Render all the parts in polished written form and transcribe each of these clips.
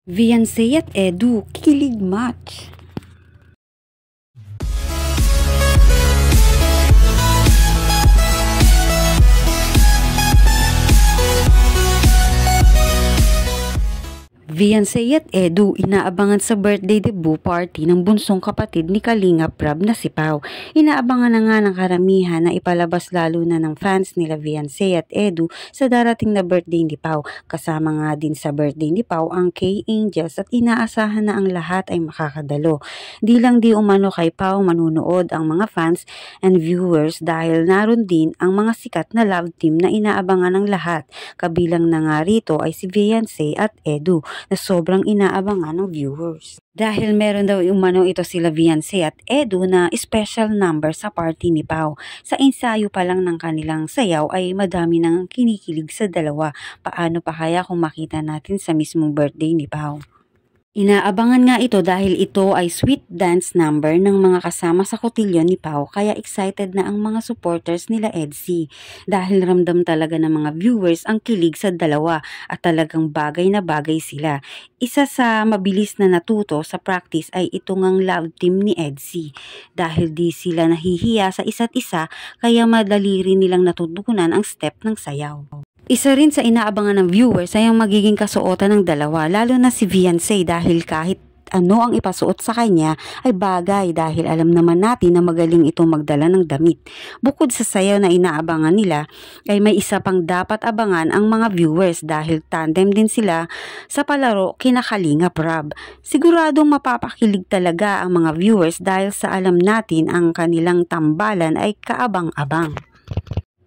Viancy at Edu, kilig match. Viancy at Edu inaabangan sa birthday debut party ng bunsong kapatid ni Kalinga Prab na si Pao. Inaabangan na nga ng karamihan na ipalabas lalo na ng fans nila Viancy at Edu sa darating na birthday ni Pao. Kasama nga din sa birthday ni Pao ang K-Angels at inaasahan na ang lahat ay makakadalo. Di lang di umano kay Pao manunood ang mga fans and viewers dahil naroon din ang mga sikat na love team na inaabangan ng lahat. Kabilang na nga rito ay si Viancy at Edu na sobrang inaabangan ng viewers. Dahil meron daw umano ito sila Viancy at Edu na special number sa party ni Pao. Sa ensayo pa lang ng kanilang sayaw ay madami nang kinikilig sa dalawa. Paano pa kaya kung makita natin sa mismong birthday ni Pao? Inaabangan nga ito dahil ito ay sweet dance number ng mga kasama sa kotilyon ni Pao kaya excited na ang mga supporters nila Edsy dahil ramdam talaga ng mga viewers ang kilig sa dalawa at talagang bagay na bagay sila. Isa sa mabilis na natuto sa practice ay ito ngang love team ni Edsy dahil di sila nahihiya sa isa't isa kaya madali rin nilang natutunan ang step ng sayaw. Isa rin sa inaabangan ng viewers ay ang magiging kasuotan ng dalawa, lalo na si Viancy dahil kahit ano ang ipasuot sa kanya ay bagay dahil alam naman natin na magaling itong magdala ng damit. Bukod sa sayaw na inaabangan nila ay may isa pang dapat abangan ang mga viewers dahil tandem din sila sa palaro kina Kalinga Prab. Siguradong mapapakilig talaga ang mga viewers dahil sa alam natin ang kanilang tambalan ay kaabang-abang.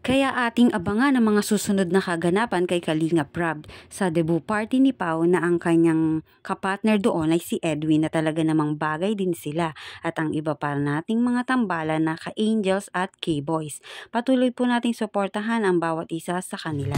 Kaya ating abangan ang mga susunod na kaganapan kay Kalinga Prab sa debut party ni Pao na ang kanyang kapartner doon ay si Edwin na talaga namang bagay din sila at ang iba pa nating mga tambalan na ka-Angels at K-Boys. Patuloy po nating suportahan ang bawat isa sa kanila.